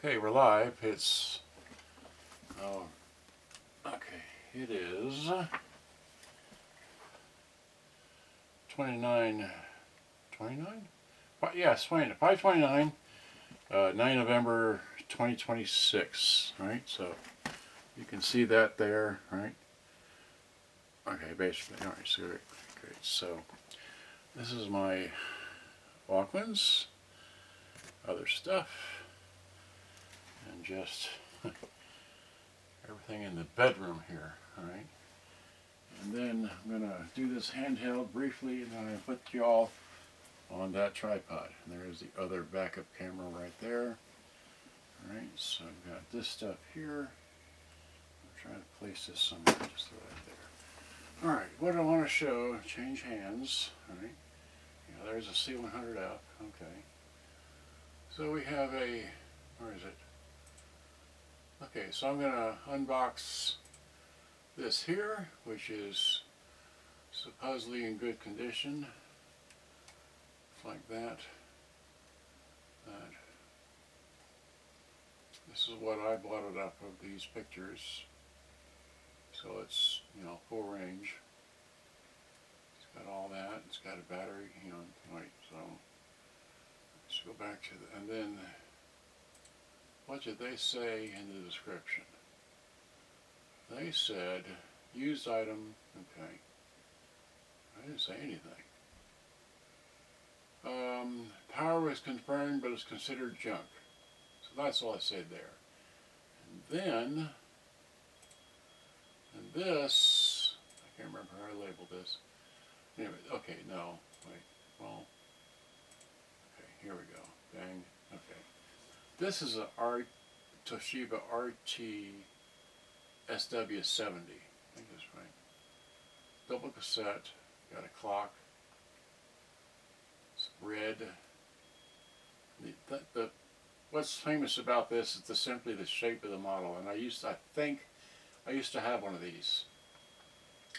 Okay, we're live. It's, okay, it is 29, yes, 5/29, 9 November 2026, right? So you can see that there, right? Okay, basically, all right, so great. So this is my Walkmans, other stuff, and just everything in the bedroom here, alright? And then I'm going to do this handheld briefly, and then I'm going to put y'all on that tripod. And there's the other backup camera right there. Alright, so I've got this stuff here. I'm trying to place this somewhere, just right there. Alright, what I want to show, change hands, alright? Yeah, there's a C100 out, okay. So we have a, where is it? Okay, so I'm going to unbox this here, which is supposedly in good condition. It's like that. This is what I bought it up of these pictures. So it's, you know, full range. It's got all that. It's got a battery, you know, right, so let's go back to the, and then what did they say in the description? They said, used item, okay. I didn't say anything. Power was confirmed, but it's considered junk. So that's all I said there. And then, and this, I can't remember how I labeled this. Anyway, okay, no, wait, well, okay, here we go, bang, okay. This is a Toshiba RT-SW70, I think that's right. Double cassette, got a clock, it's red. What's famous about this is simply the shape of the model, and I think I used to have one of these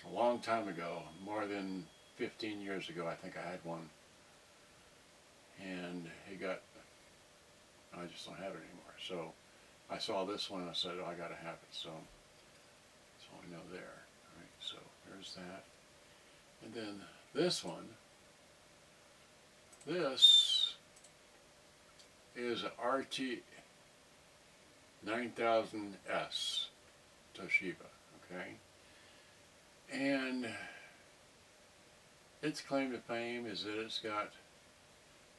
a long time ago, more than 15 years ago. I think I had one, and it got, I just don't have it anymore. So I saw this one and I said, oh, I gotta have it. So that's all I know there. All right, so there's that. And then this one, this is a RT-9000s Toshiba, okay? And its claim to fame is that it's got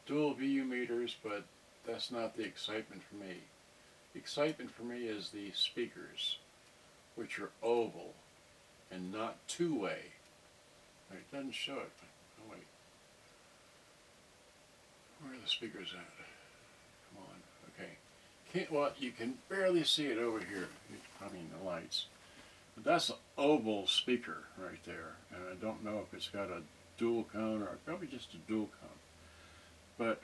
dual VU meters, but that's not the excitement for me. The excitement for me is the speakers, which are oval and not two-way. It doesn't show it. Oh wait. Where are the speakers at? Come on. Okay. Well, you can barely see it over here. Probably in the lights. But that's an oval speaker right there. And I don't know if it's got a dual cone or probably just a dual cone. But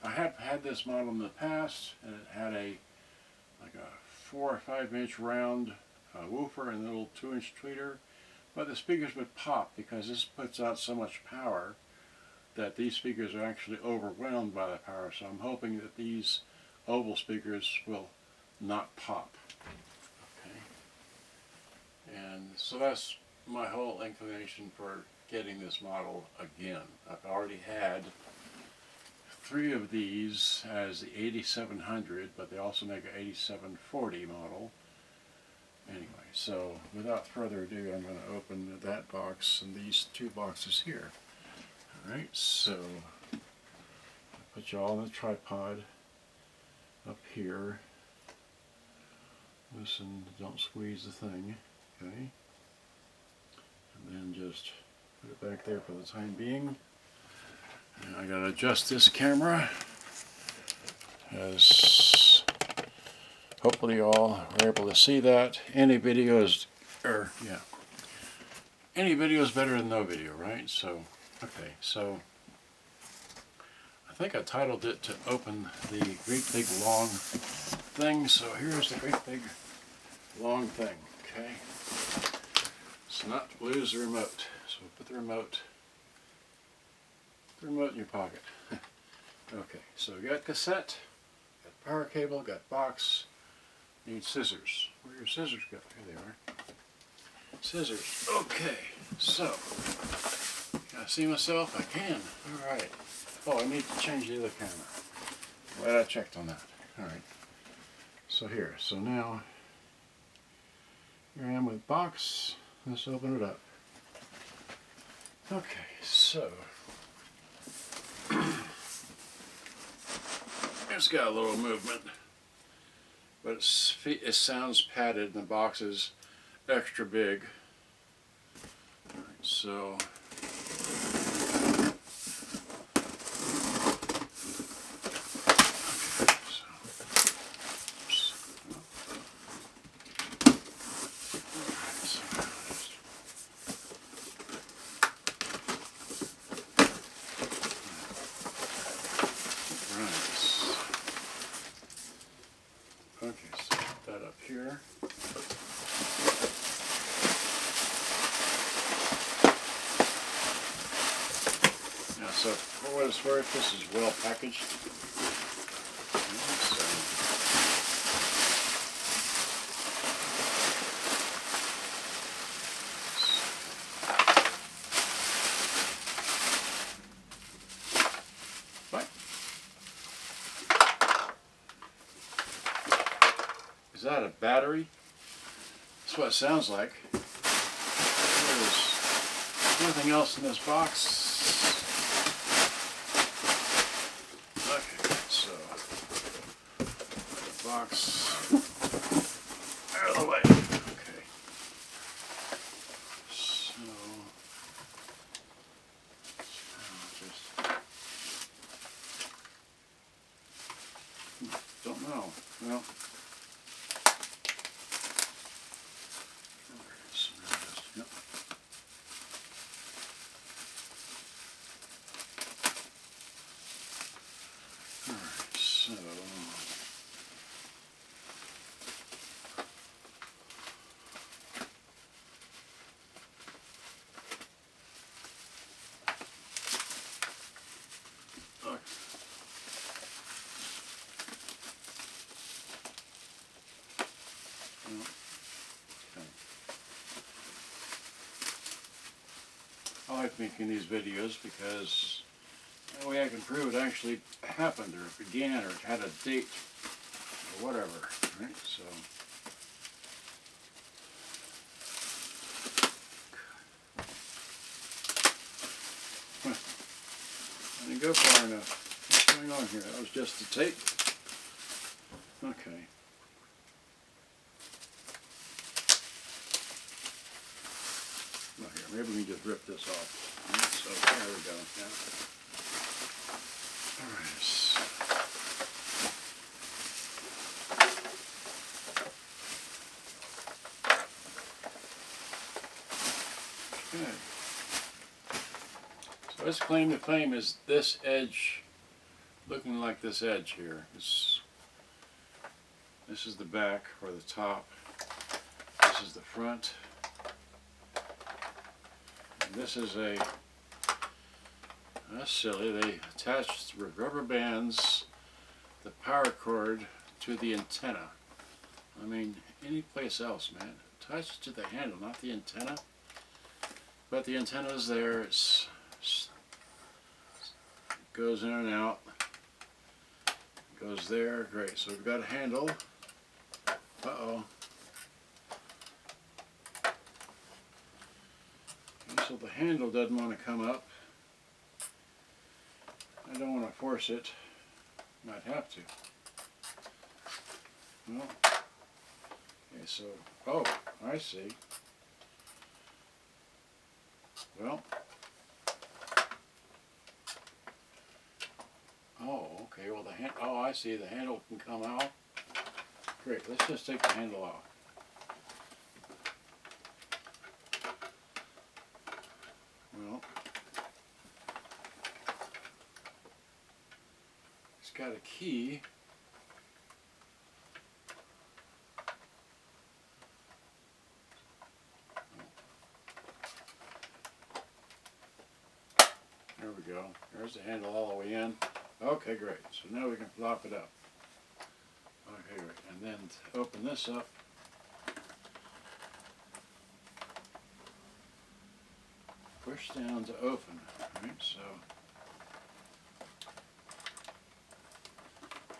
I have had this model in the past, and it had like a 4 or 5 inch round woofer and a little 2-inch tweeter, but the speakers would pop because this puts out so much power that these speakers are actually overwhelmed by the power. So I'm hoping that these oval speakers will not pop. Okay, and so that's my whole inclination for getting this model again. I've already had 3 of these as the 8700, but they also make an 8740 model. Anyway, so without further ado, I'm going to open that box and these 2 boxes here. Alright, so I'll put you all on the tripod up here. Listen, don't squeeze the thing, okay? And then just put it back there for the time being. And I gotta adjust this camera, as hopefully you all are able to see that. Any video is, any video is better than no video, right? So, okay, so I think I titled it to open the great big long thing. So here's the great big long thing, okay? So not to lose the remote. So we'll put the remote in your pocket. Okay, so we got cassette, got power cable, got box, need scissors. Where are your scissors go? Here they are. Scissors. Okay, so, can I see myself? I can. Alright. Oh, I need to change the other camera. Glad I checked on that. Alright. So here. So now, here I am with box. Let's open it up. Okay, so it's got a little movement, but it sounds padded, and the box is extra big. All right, so put that up here. Now, so for what it's worth, this is well packaged. Is that a battery? That's what it sounds like. There's nothing else in this box. Okay, so the box out of the way. Okay. So just don't know. Well. Yep. Alright, so okay. I like making these videos because that way I can prove it actually happened, or it began, or it had a date, or whatever, right? So, I didn't go far enough. What's going on here? That was just the tape. Okay. Well, here, maybe we can just rip this off. Right, so there we go. Yeah. All right. Okay. So its claim to fame is this edge, looking like this edge here. This is the back or the top. This is the front. This is that's silly, they attached rubber bands, the power cord to the antenna. I mean, any place else, man. Attached to the handle, not the antenna. But the antenna is there, it goes in and out, goes there, great. So we've got a handle, uh-oh. So the handle doesn't want to come up. I don't want to force it. Might have to. Well, okay, so, oh, I see. Well, oh, okay, well oh, I see, the handle can come out. Great, let's just take the handle off. Well, it's got a key. There we go. There's the handle all the way in. Okay, great. So now we can flop it up. and open this up. Push down to open. Alright, so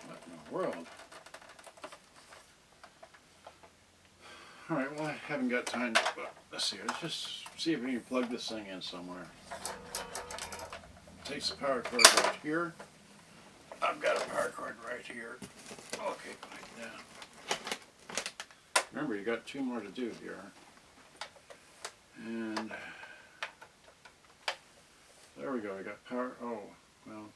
what in the world? Alright, well I haven't got time to, let's see, let's just see if we can plug this thing in somewhere. Takes the power cord right here. I've got a power cord right here. Okay, like that. Remember, you got two more to do here. And there we go, we got power, oh, well.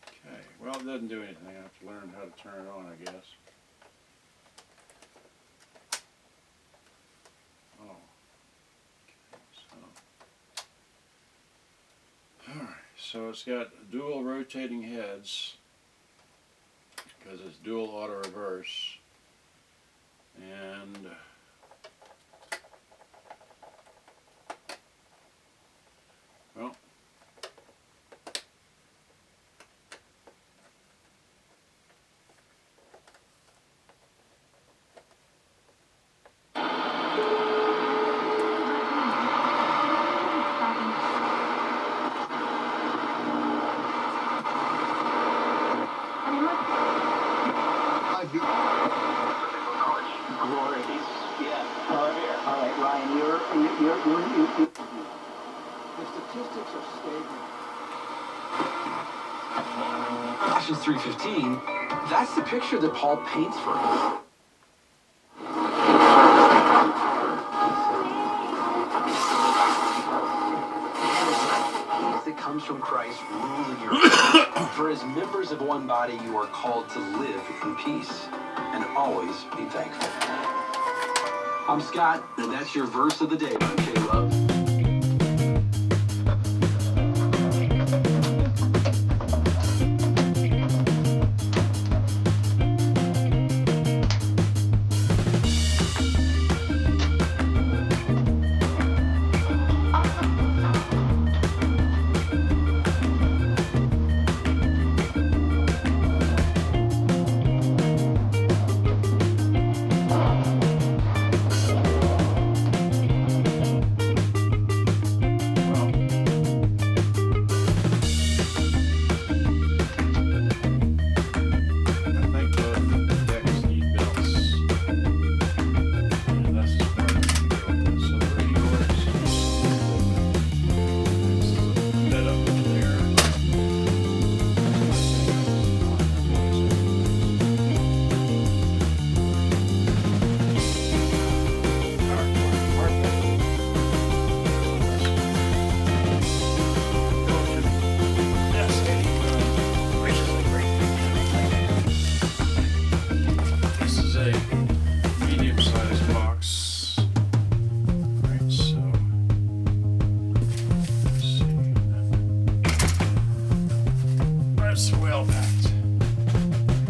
Okay, well it doesn't do anything, I have to learn how to turn it on, I guess. So it's got dual rotating heads because it's dual auto reverse, and well, Caution 315, that's the picture that Paul paints for us. Peace that comes from Christ ruling your life. For as members of one body, you are called to live in peace and always be thankful. I'm Scott, and that's your verse of the day by K-Love.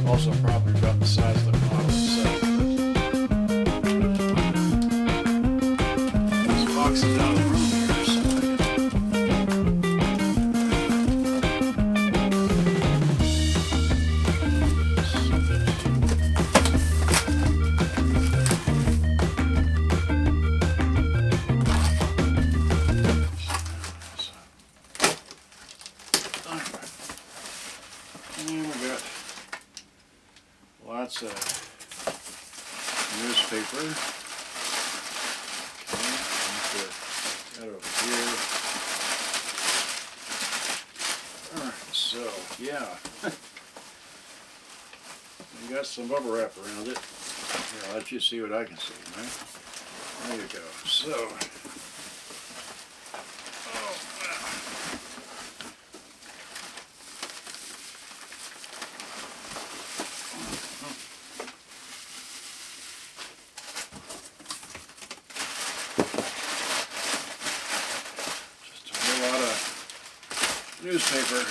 Also probably about the size of the model itself. This box is out of the room here, so and we got lots of newspaper. Okay, put that over here. Alright, so yeah. We got some bubble wrap around it. Here, I'll let you see what I can see, right? There you go. So newspaper.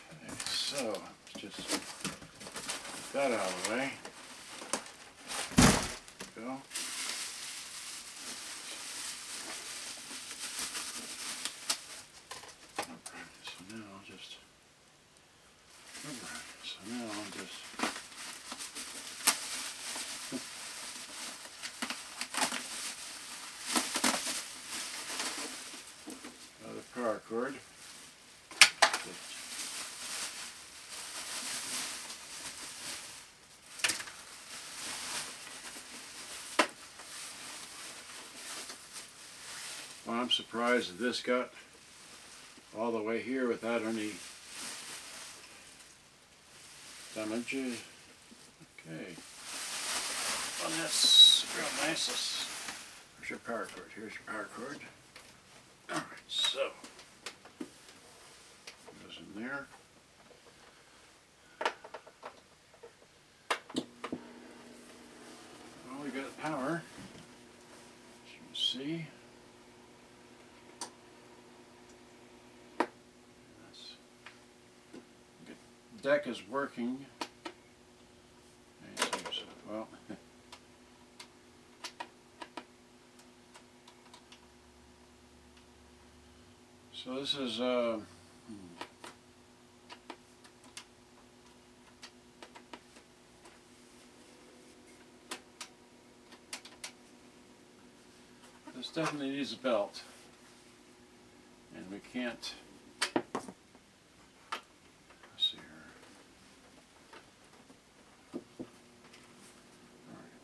Okay, so let's just get that out of the way. Go. So now I'll just another power cord. Well, I'm surprised that this got all the way here without any damage. Okay. Well, that's real nice. Where's your power cord? Here's your power cord. Alright, so goes in there. Well, we got power, as you can see. Deck is working. Well, so this is this definitely needs a belt, and we can't.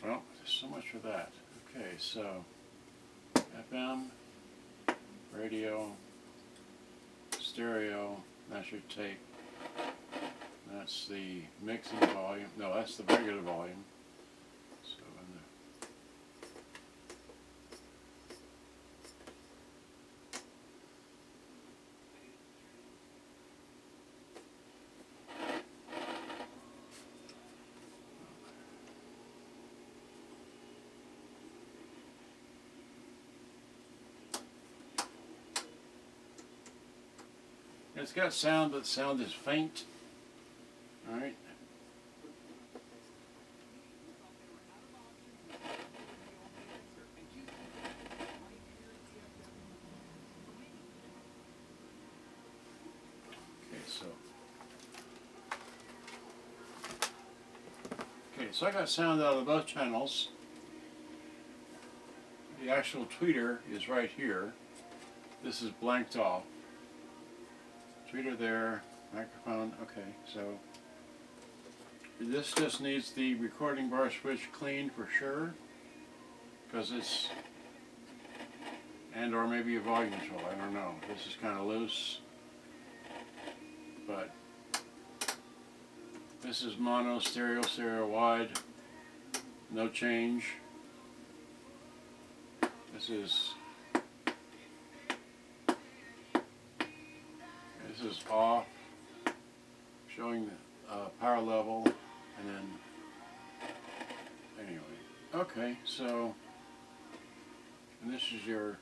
Well, so much for that. Okay, so FM, radio, stereo, that's your tape. That's the mixing volume. No, that's the regular volume. So in the it's got sound, but the sound is faint. Alright. Okay, so I got sound out of both channels. The actual tweeter is right here. This is blanked off. Tweeter there, microphone, okay, so this just needs the recording bar switch cleaned for sure, because it's, and or maybe a volume control, I don't know. This is kind of loose, but this is mono, stereo, stereo wide, no change. This is off, showing the power level, and then anyway. Okay, so and this is your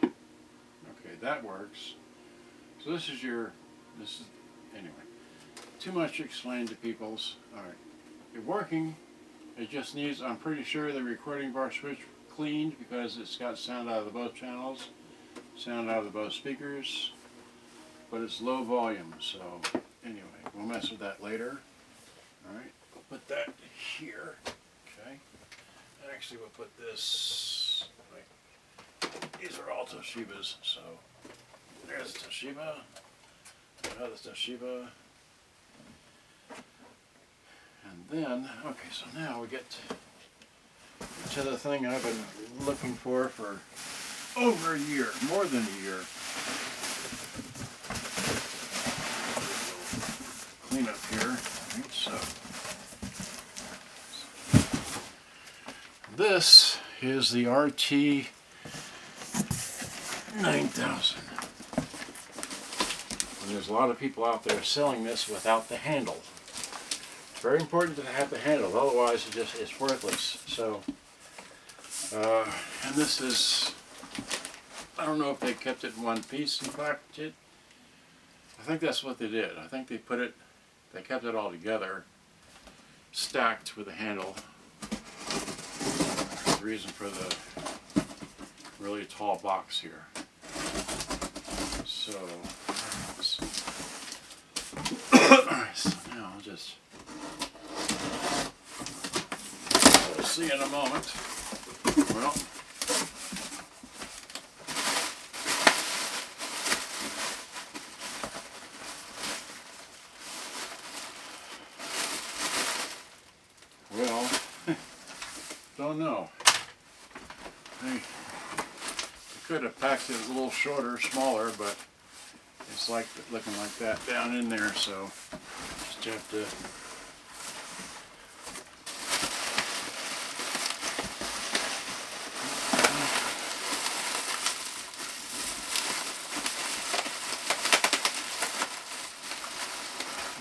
okay, that works. So this is anyway. Too much to explain to people's. Alright. It's working. It just needs, I'm pretty sure, the recording bar switch cleaned because it's got sound out of both channels, sound out of both speakers, but it's low volume, so anyway, we'll mess with that later. Alright, we'll put that here, okay, and actually we'll put this, like, these are all Toshibas, so there's a Toshiba, another Toshiba, and then, okay, so now we get to the thing I've been looking for over a year, more than a year. Clean up here. Right, so this is the RT-9000. And there's a lot of people out there selling this without the handle. It's very important to have the handle, otherwise it's worthless. So, and this is, I don't know if they kept it in one piece and packaged it. I think that's what they did. I think they kept it all together, stacked with the handle. That's the reason for the really tall box here. So, so now I'll just, we'll see in a moment. Well, don't know. I could have packed it a little shorter, smaller, but it's like looking like that down in there, so just have to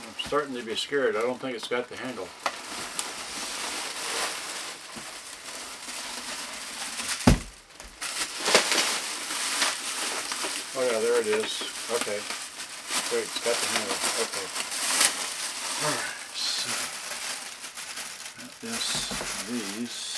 I'm starting to be scared. I don't think it's got the handle. Oh yeah, there it is. Okay. Great, it's got the handle. Okay. Alright, so got these.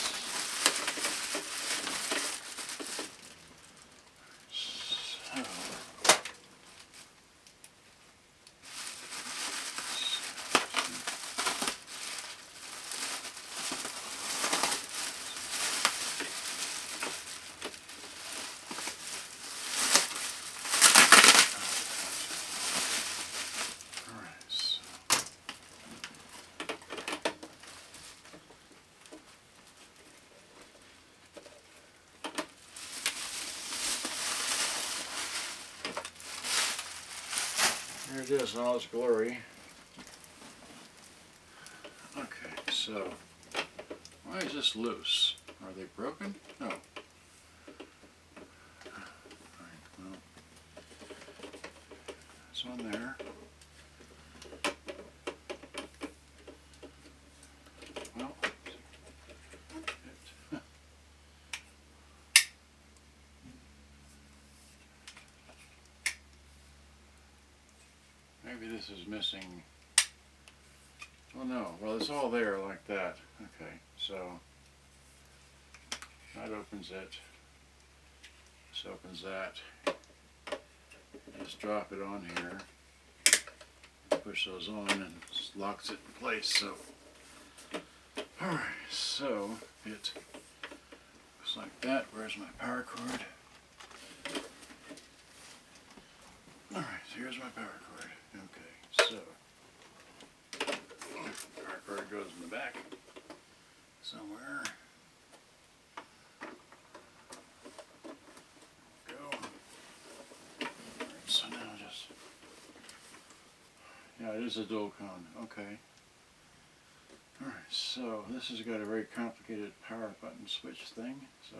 So here it is in all its glory. Okay, so why is this loose? Are they broken? No. Alright, well, it's on there. Well, maybe this is missing. Oh no, well it's all there like that. Okay, so that opens it. This opens that. Just drop it on here. Push those on and just locks it in place. So, alright, so it looks like that. Where's my power cord? Alright, so here's my power cord. Okay, so power cord goes in the back somewhere. Go. Alright, so now just, yeah, it is a dual cone. Okay. Alright, so this has got a very complicated power button switch thing. So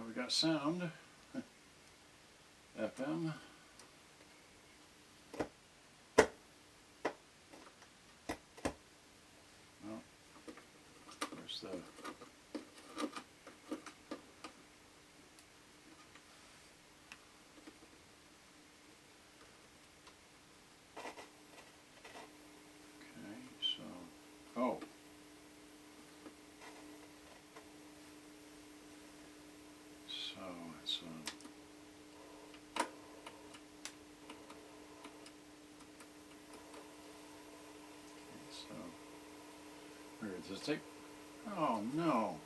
we got sound, FM, well, where's the, okay, so, oh, so it's on. So, where does this take? Oh no!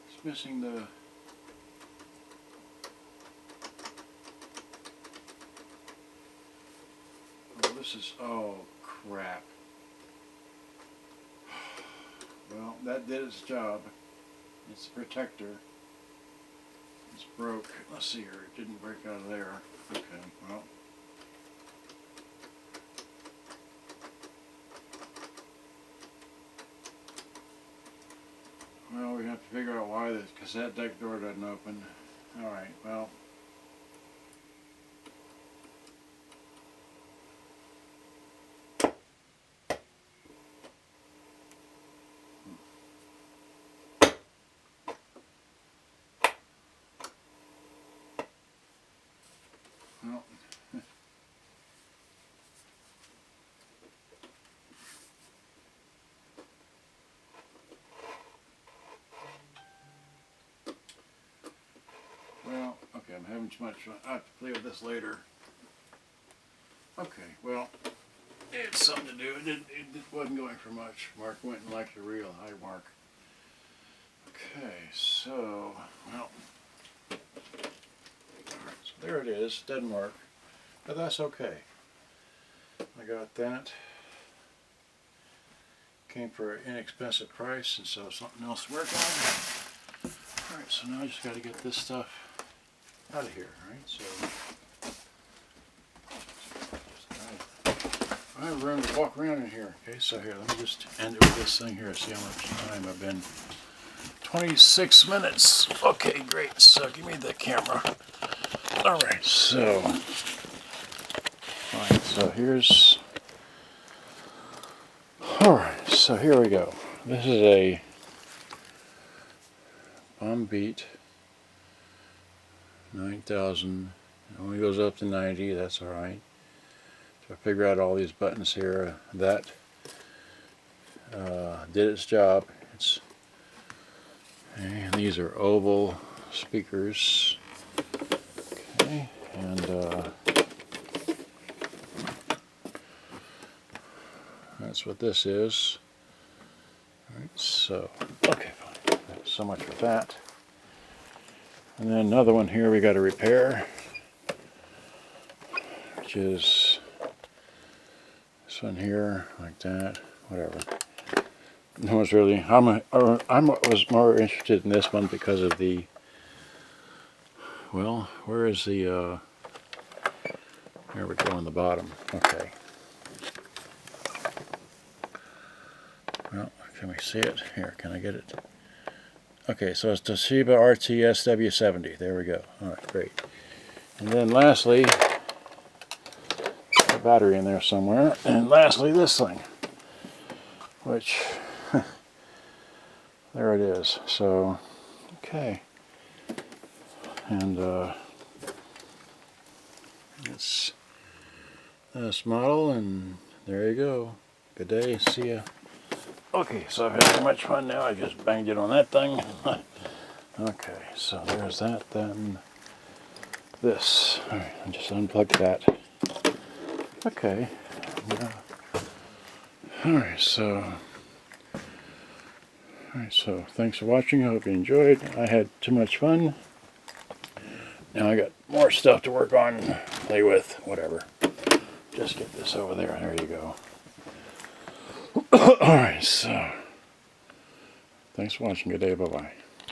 It's missing the. Oh, this is. Oh crap! Well, that did its job. It's the protector. It's broke. Let's see here. It didn't break out of there. Okay, well. Well, we have to figure out why the cassette deck door doesn't open. Alright, well. Well. Well, okay, I'm having too much fun. I'll have to play with this later. Okay, well, it's something to do. It wasn't going for much. Mark went and liked the reel. Hi, Mark. Okay, so, well, alright, so there it is. Doesn't work, but that's okay. I got that. Came for an inexpensive price, and so something else to work on. Alright, so now I just got to get this stuff out of here, right? So I have room to walk around in here. Okay, so here, let me just end it with this thing here. See how much time I've been. 26 minutes. Okay, great. So give me the camera. All right, so fine. So here's. All right, so here we go. This is a Boombox 9000. It only goes up to 90. That's all right. So I figure out all these buttons here. That did its job. And these are oval speakers. Okay, and that's what this is. All right, so okay, fine. So much for that. And then another one here we got to repair, which is this one here, like that, whatever. No one's really, I was more interested in this one because of the, well, where is the, here we go on the bottom, okay. Well, can we see it? Here, can I get it? Okay, so it's Toshiba RT-SW70. There we go. Alright, great. And then lastly, a battery in there somewhere. And lastly, this thing, which, there it is. So, okay. And it's this model, and there you go. Good day. See ya. Okay, so I've had so much fun now, I just banged it on that thing. Okay, so there's that, then this. Alright, I'll just unplug that. Okay. Alright, so thanks for watching. I hope you enjoyed. I had too much fun. Now I got more stuff to work on, play with, whatever. Just get this over there. There you go. Alright, so thanks for watching. Good day. Bye-bye.